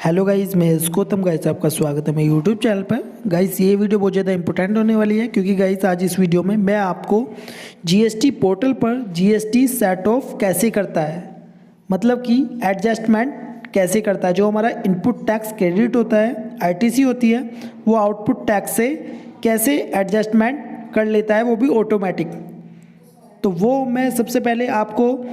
Hello guys, मैं Gautam. Guys आपका स्वागत है मेरे यूट्यूब चैनल पर। गाइस ये वीडियो बहुत ज़्यादा इंपॉर्टेंट होने वाली है क्योंकि गाइस आज इस वीडियो में मैं आपको जीएसटी पोर्टल पर जीएसटी सेट ऑफ कैसे करता है, मतलब कि एडजस्टमेंट कैसे करता है। जो हमारा इनपुट टैक्स क्रेडिट होता है, आईटीसी होती है, वो आउटपुट टैक्स से कैसे एडजस्टमेंट कर लेता है, वो भी ऑटोमेटिक। तो वो मैं सबसे पहले आपको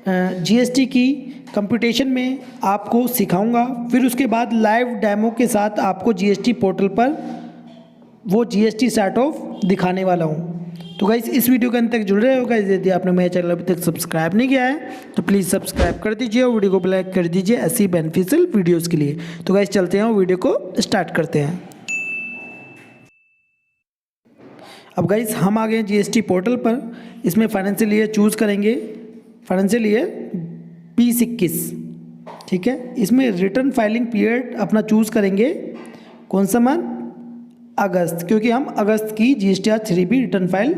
जीएसटी की कंप्यूटेशन में आपको सिखाऊंगा, फिर उसके बाद लाइव डेमो के साथ आपको जीएसटी पोर्टल पर वो जीएसटी सेट ऑफ दिखाने वाला हूं। तो गाइस इस वीडियो के अंत तक जुड़ रहे हो। गाइस यदि आपने मेरे चैनल अभी तक सब्सक्राइब नहीं किया है तो प्लीज़ सब्सक्राइब कर दीजिए और वीडियो को लाइक कर दीजिए ऐसी बेनिफिशियल वीडियोज़ के लिए। तो गाइस चलते हैं और वीडियो को स्टार्ट करते हैं। अब गाइस हम आ गए जीएसटी पोर्टल पर। इसमें फाइनेंशियल ईयर चूज़ करेंगे, फाइनेंशियल ईयर 2021, ठीक है। इसमें रिटर्न फाइलिंग पीरियड अपना चूज़ करेंगे, कौन सा मंथ, अगस्त, क्योंकि हम अगस्त की जीएसटीआर 3B रिटर्न फाइल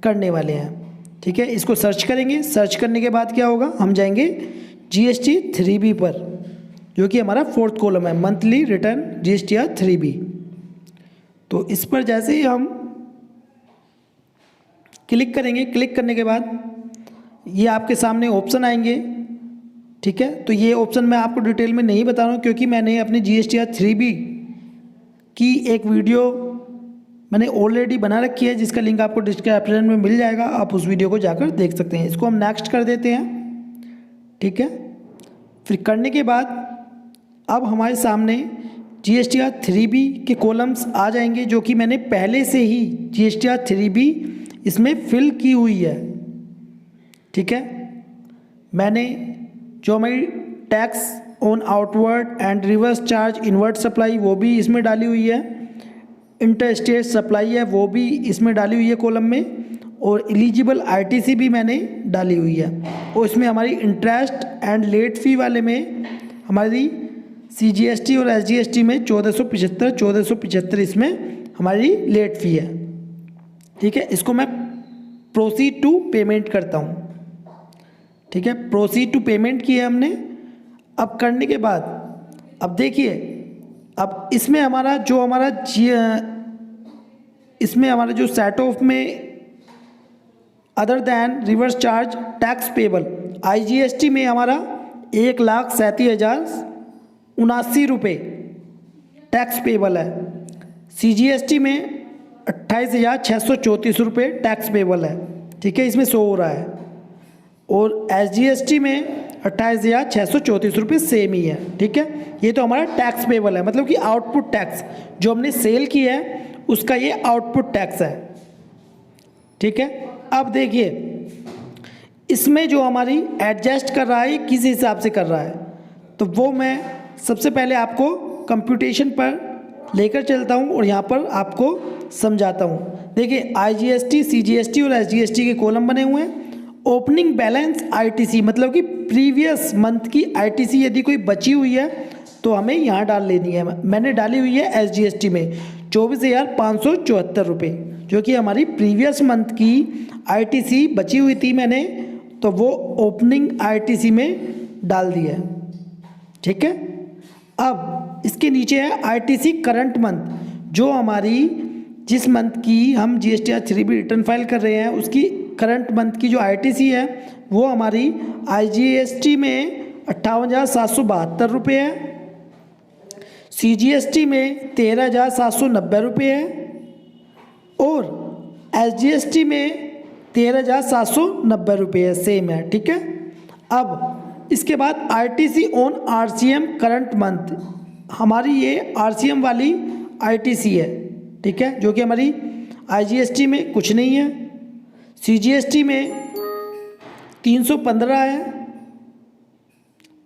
करने वाले हैं, ठीक है। इसको सर्च करेंगे। सर्च करने के बाद क्या होगा, हम जाएंगे जीएसटी 3B पर, जो कि हमारा 4th कॉलम है, मंथली रिटर्न जीएसटीआर 3B। तो इस पर जैसे ही हम क्लिक करेंगे, क्लिक करने के बाद ये आपके सामने ऑप्शन आएंगे, ठीक है। तो ये ऑप्शन मैं आपको डिटेल में नहीं बता रहा हूँ क्योंकि मैंने अपनी जीएसटीआर 3B की एक वीडियो मैंने ऑलरेडी बना रखी है, जिसका लिंक आपको डिस्क्रिप्शन में मिल जाएगा, आप उस वीडियो को जाकर देख सकते हैं। इसको हम नेक्स्ट कर देते हैं, ठीक है। फिर करने के बाद अब हमारे सामने जीएसटीआर 3B के कॉलम्स आ जाएंगे, जो कि मैंने पहले से ही जीएसटीआर 3B इसमें फिल की हुई है, ठीक है। मैंने जो हमारी tax on outward and reverse charge inward supply वो भी इसमें डाली हुई है, इंटर स्टेट सप्लाई है वो भी इसमें डाली हुई है कॉलम में, और एलिजिबल आईटीसी भी मैंने डाली हुई है। और इसमें हमारी इंटरेस्ट एंड लेट फी वाले में हमारी सीजीएसटी और एसजीएसटी में 1475 इसमें हमारी लेट फी है, ठीक है। इसको मैं प्रोसीड टू पेमेंट करता हूँ, ठीक है। प्रोसीड टू पेमेंट किया हमने। अब करने के बाद अब देखिए, अब इसमें हमारा जो सेट ऑफ में other than reverse charge tax payable IGST में हमारा 1,37,079 रुपये टैक्स पेबल है। सीजीएसटी में 28,634 रुपये टैक्स पेबल है, ठीक है, इसमें शो हो रहा है। और एसजीएसटी में 28,634 रुपये सेम ही है, ठीक है। ये तो हमारा टैक्स पेबल है, मतलब कि आउटपुट टैक्स जो हमने सेल किया है उसका ये आउटपुट टैक्स है, ठीक है। अब देखिए इसमें जो हमारी एडजस्ट कर रहा है किस हिसाब से कर रहा है, तो वो मैं सबसे पहले आपको कंप्यूटेशन पर लेकर चलता हूँ और यहाँ पर आपको समझाता हूँ। देखिए आईजीएसटी, सीजीएसटी और एसजीएसटी के कॉलम बने हुए हैं। ओपनिंग बैलेंस आईटीसी, मतलब कि प्रीवियस मंथ की आईटीसी यदि कोई बची हुई है तो हमें यहाँ डाल लेनी है। मैंने डाली हुई है एसजीएसटी में 24,574 रुपये, जो कि हमारी प्रीवियस मंथ की आईटीसी बची हुई थी मैंने, तो वो ओपनिंग आईटीसी में डाल दी है, ठीक है। अब इसके नीचे है आईटीसी करंट मंथ, जो हमारी जिस मंथ की हम जीएसटीआर 3B रिटर्न फाइल कर रहे हैं उसकी करंट मंथ की जो आईटीसी है वो हमारी आईजीएसटी में 58,772 रुपये है, सीजीएसटी में 13,790 रुपये है और एसजीएसटी में 13,790 रुपये है, सेम है, ठीक है। अब इसके बाद ITC on RCM current month, हमारी ये आरसीएम वाली आईटीसी है, ठीक है, जो कि हमारी आईजीएसटी में कुछ नहीं है, सीजीएसटी में 315 है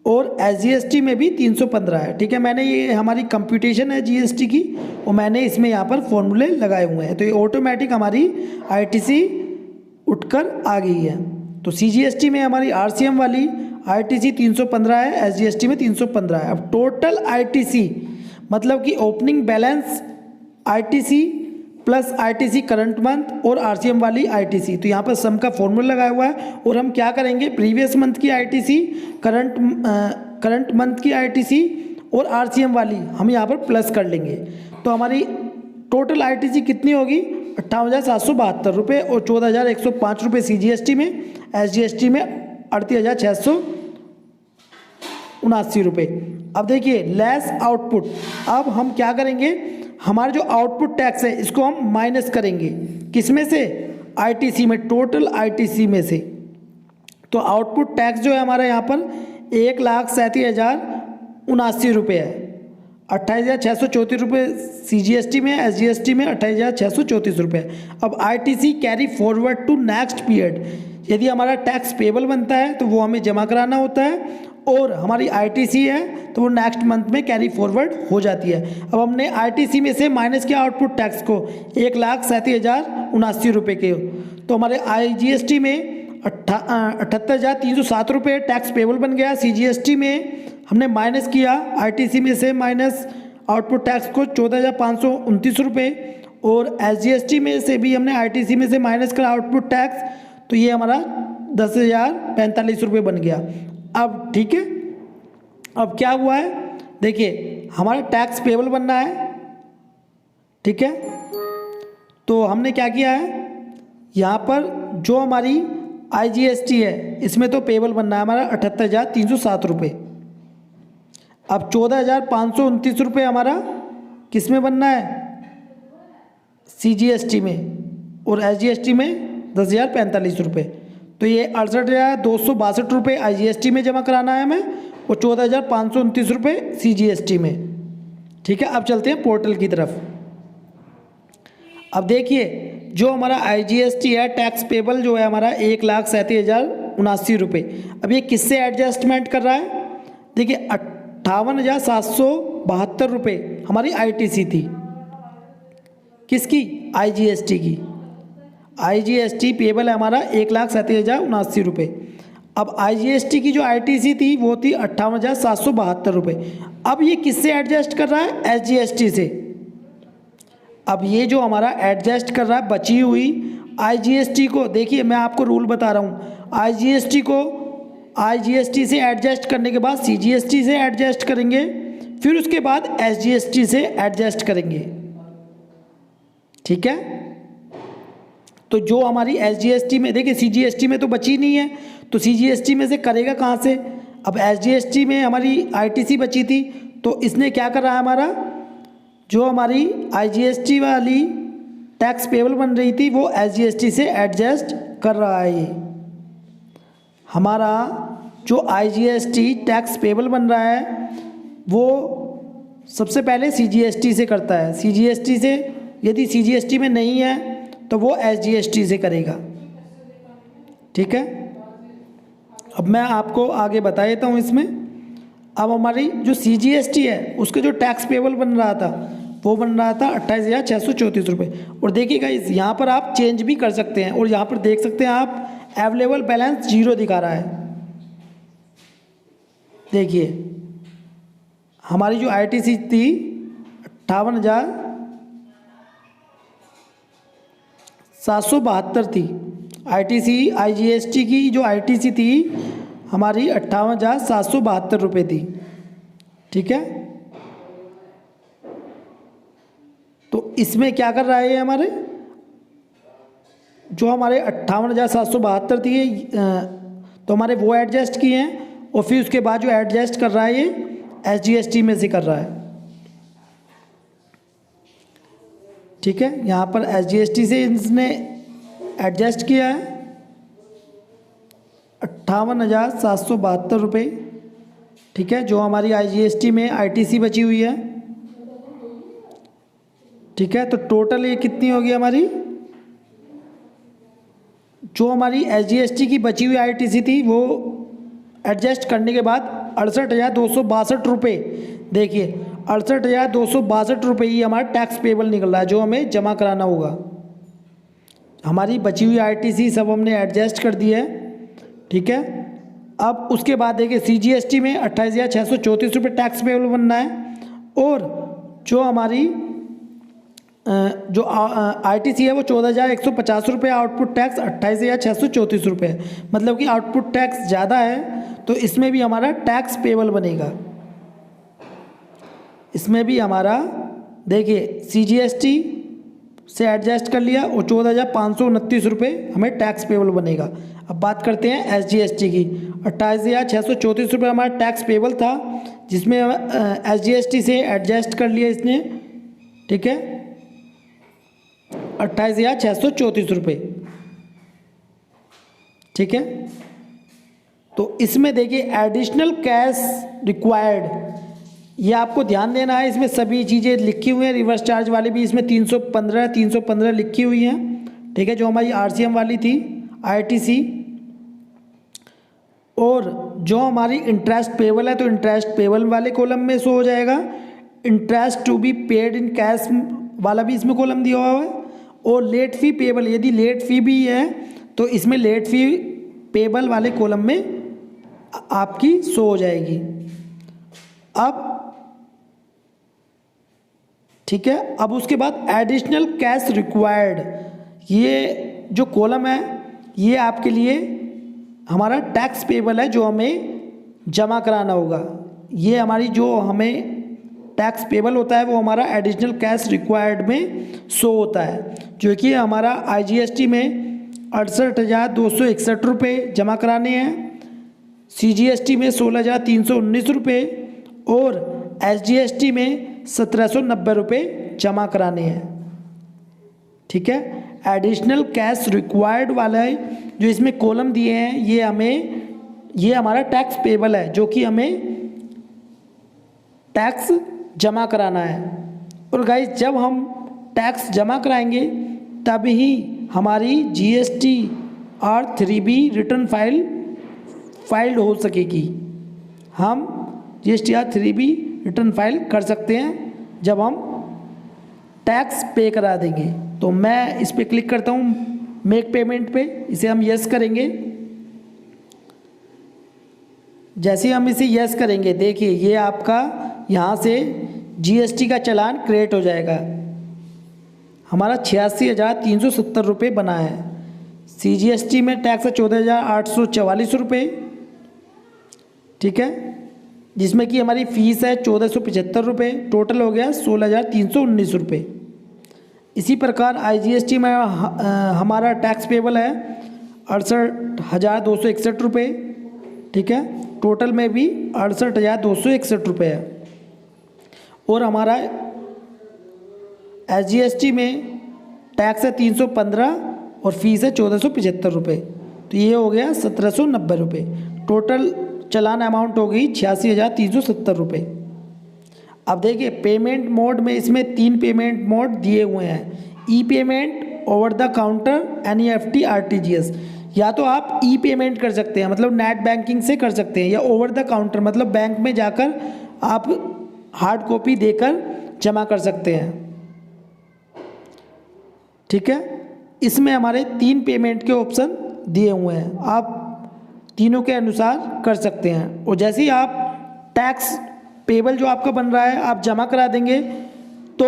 और एसजीएसटी में भी 315 है, ठीक है। मैंने ये हमारी कंप्यूटेशन है जीएसटी की और मैंने इसमें यहाँ पर फॉर्मूले लगाए हुए हैं, तो ये ऑटोमेटिक हमारी आईटीसी उठकर आ गई है। तो सीजीएसटी में हमारी आरसीएम वाली आईटीसी 315 है, एसजीएसटी में 315 है। अब टोटल आईटीसी मतलब कि opening balance ITC plus ITC current month और आरसीएम वाली आईटीसी, तो यहाँ पर सम का फॉर्मूला लगाया हुआ है। और हम क्या करेंगे, प्रीवियस मंथ की आईटीसी, करंट मंथ की आईटीसी और आरसीएम वाली हम यहाँ पर प्लस कर लेंगे, तो हमारी टोटल आईटीसी कितनी होगी 58,772 रुपये और 14,105 रुपये सीजीएसटी में, एसजीएसटी में 38,679 रुपये। अब देखिए लेस आउटपुट, अब हम क्या करेंगे, हमारा जो आउटपुट टैक्स है इसको हम माइनस करेंगे, किस में से, आईटीसी में, टोटल आईटीसी में से। तो आउटपुट टैक्स जो है हमारा यहाँ पर 1,37,079 रुपये है, 28,634 रुपये सीजीएसटी में, एसजीएसटी में 28,634 रुपये। अब ITC carry forward to next period, यदि हमारा टैक्स पेबल बनता है तो वो हमें जमा कराना होता है, और हमारी आईटीसी है तो वो नेक्स्ट मंथ में कैरी फॉरवर्ड हो जाती है। अब हमने आईटीसी में से माइनस किया आउटपुट टैक्स को 1,37,079 रुपये के, तो हमारे आईजीएसटी में 78,307 रुपये टैक्स पेबल बन गया। सीजीएसटी में हमने माइनस किया आईटीसी में से माइनस आउटपुट टैक्स को 14,529 रुपये, और एसजीएसटी में से भी हमने आईटीसी में से माइनस करा आउटपुट टैक्स, तो ये हमारा 10,045 रुपये बन गया। अब ठीक है, अब क्या हुआ है, देखिए हमारा टैक्स पेबल बनना है, ठीक है, तो हमने क्या किया है, यहाँ पर जो हमारी आईजीएसटी है इसमें तो पेबल बनना है हमारा 78,307 रुपये। अब 14,529 रुपये हमारा किस में बनना है, सीजीएसटी में, और एसजीएसटी में 10,045 रुपये। तो ये 68,262 रुपये आईजीएसटी में जमा कराना है हमें, और 14,529 रुपये सीजीएसटी में। ठीक है, अब चलते हैं पोर्टल की तरफ। अब देखिए जो हमारा आईजीएसटी है टैक्स पेबल जो है हमारा 1,37,079 रुपये। अब ये किससे एडजस्टमेंट कर रहा है, देखिए 58,772 रुपये हमारी आईटीसी थी, किसकी, आईजीएसटी की। आईजीएसटी पेबल है हमारा 1,37,079 रुपये। अब आईजीएसटी की जो आईटीसी थी वो थी 58,772 रुपये। अब ये किससे एडजस्ट कर रहा है, एसजीएसटी से। अब ये जो हमारा एडजस्ट कर रहा है बची हुई आईजीएसटी को, देखिए मैं आपको रूल बता रहा हूँ, आईजीएसटी को आईजीएसटी से एडजस्ट करने के बाद सीजीएसटी से एडजस्ट करेंगे, फिर उसके बाद एसजीएसटी से एडजस्ट करेंगे। ठीक है, तो जो हमारी एसजीएसटी में, देखिए सीजीएसटी में तो बची नहीं है, तो सीजीएसटी में से करेगा कहाँ से। अब एसजीएसटी में हमारी आईटीसी बची थी, तो इसने क्या कर रहा है, हमारा जो हमारी आईजीएसटी वाली टैक्स पेबल बन रही थी वो एसजीएसटी से एडजस्ट कर रहा है। ये हमारा जो आईजीएसटी टैक्स पेबल बन रहा है वो सबसे पहले सीजीएसटी से करता है, सीजीएसटी से, यदि सीजीएसटी में नहीं है तो वो एसजीएसटी से करेगा। ठीक है, अब मैं आपको आगे बता देता हूँ इसमें। अब हमारी जो सीजीएसटी है उसका जो टैक्स पेबल बन रहा था वो बन रहा था 28,634 रुपये। और देखिएगा यहाँ पर आप चेंज भी कर सकते हैं, और यहाँ पर देख सकते हैं आप अवेलेबल बैलेंस 0 दिखा रहा है। देखिए हमारी जो आईटीसी थी 58,772 थी, आईटीसी आईजीएसटी की जो आईटीसी थी हमारी 58,772 रुपये थी। ठीक है, तो इसमें क्या कर रहा है ये हमारे, जो हमारे 58,772 थी तो हमारे वो एडजस्ट किए हैं, और फिर उसके बाद जो एडजस्ट कर रहा है ये एसजीएसटी में से कर रहा है। ठीक है, यहाँ पर एसजीएसटी से इसने एडजस्ट किया है 58,772 रुपये। ठीक है, जो हमारी आईजीएसटी में आईटीसी बची हुई है। ठीक है, तो टोटल ये कितनी होगी हमारी, जो हमारी एसजीएसटी की बची हुई आईटीसी थी वो एडजस्ट करने के बाद 68,262 रुपये, देखिए 68,262 रुपये ही हमारा टैक्स पेबल निकल रहा है जो हमें जमा कराना होगा। हमारी बची हुई आईटीसी सब हमने एडजस्ट कर दी है। ठीक है, अब उसके बाद देखिए सीजीएसटी में 28,634 रुपये टैक्स पेबल बनना है, और जो हमारी जो आईटीसी है वो 14,150 रुपये, आउटपुट टैक्स 28,634 रुपये है। मतलब कि आउटपुट टैक्स ज़्यादा है तो इसमें भी हमारा टैक्स पेबल बनेगा। इसमें भी हमारा देखिए CGST से एडजस्ट कर लिया और 14,529 रुपये हमें टैक्स पेबल बनेगा। अब बात करते हैं SGST की। 28,634 रुपये हमारा टैक्स पेबल था, जिसमें SGST से एडजस्ट कर लिया इसने, ठीक है, 28,634 रुपये, ठीक है। तो इसमें देखिए एडिशनल कैश रिक्वायर्ड, ये आपको ध्यान देना है, इसमें सभी चीज़ें लिखी हुई हैं। रिवर्स चार्ज वाली भी इसमें 315 लिखी हुई हैं, ठीक है, जो हमारी RCM वाली थी ITC। और जो हमारी इंटरेस्ट पेबल है तो इंटरेस्ट पेबल वाले कॉलम में शो हो जाएगा। Interest to be paid in cash वाला भी इसमें कॉलम दिया हुआ है। और लेट फी पेबल, यदि लेट फी भी है तो इसमें लेट फी पेबल वाले कॉलम में आपकी शो हो जाएगी। अब ठीक है, अब उसके बाद एडिशनल कैश रिक्वायर्ड, ये जो कॉलम है ये आपके लिए हमारा टैक्स पेबल है जो हमें जमा कराना होगा। ये हमारी जो हमें टैक्स पेबल होता है वो हमारा एडिशनल कैश रिक्वायर्ड में शो होता है, जो कि हमारा IGST में 68,261 रुपये जमा कराने हैं, CGST में 16,319 रुपये और SGST में 1,790 रुपये जमा कराने हैं, ठीक है। एडिशनल कैश रिक्वायर्ड वाला है जो इसमें कॉलम दिए हैं, ये हमारा टैक्स पेबल है जो कि हमें टैक्स जमा कराना है। और गाइस जब हम टैक्स जमा कराएंगे तब ही हमारी GSTR 3B रिटर्न फाइल्ड हो सकेगी। हम GSTR 3B रिटर्न फाइल कर सकते हैं जब हम टैक्स पे करा देंगे। तो मैं इस पर क्लिक करता हूँ मेक पेमेंट पे, इसे हम यस करेंगे। जैसे ही हम इसे यस करेंगे देखिए ये आपका यहाँ से GST का चालान क्रिएट हो जाएगा। हमारा 86,370 रुपये बना है। CGST में टैक्स है 14,844 रुपये, ठीक है, जिसमें कि हमारी फ़ीस है 1,475 रुपये। टोटल हो गया 16,319 रुपये। इसी प्रकार IGST में हमारा टैक्स पेबल है 68,261 रुपये, ठीक है, टोटल में भी 68,261 रुपये है। और हमारा SGST में टैक्स है 315 और फीस है 1,475 रुपये, तो ये हो गया 1,790 रुपये। टोटल चालान अमाउंट हो गई 86,370 रुपये। अब देखिए पेमेंट मोड में इसमें 3 पेमेंट मोड दिए हुए हैं। E payment, over the counter, NEFT, RTGS। या तो आप ई पेमेंट कर सकते हैं मतलब नेट बैंकिंग से कर सकते हैं, या ओवर द काउंटर मतलब बैंक में जाकर आप हार्ड कॉपी देकर जमा कर सकते हैं, ठीक है। इसमें हमारे 3 पेमेंट के ऑप्शन दिए हुए हैं, आप तीनों के अनुसार कर सकते हैं। और जैसे ही आप टैक्स पेबल जो आपका बन रहा है आप जमा करा देंगे तो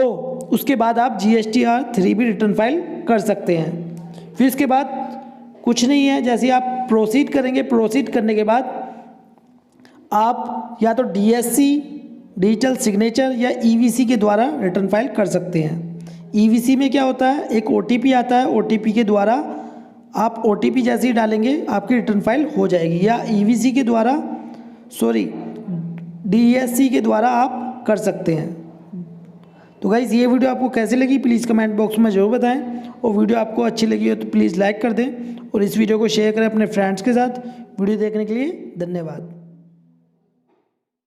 उसके बाद आप GSTR 3B रिटर्न फाइल कर सकते हैं। फिर इसके बाद कुछ नहीं है, जैसे आप प्रोसीड करेंगे, प्रोसीड करने के बाद आप या तो DSC डिजिटल सिग्नेचर या EVC के द्वारा रिटर्न फाइल कर सकते हैं। EVC में क्या होता है, एक OTP आता है, OTP के द्वारा आप OTP जैसे ही डालेंगे आपकी रिटर्न फाइल हो जाएगी, या EVC के द्वारा DSC के द्वारा आप कर सकते हैं। तो गाइज़ ये वीडियो आपको कैसी लगी प्लीज़ कमेंट बॉक्स में ज़रूर बताएं, और वीडियो आपको अच्छी लगी हो तो प्लीज़ लाइक कर दें और इस वीडियो को शेयर करें अपने फ्रेंड्स के साथ। वीडियो देखने के लिए धन्यवाद।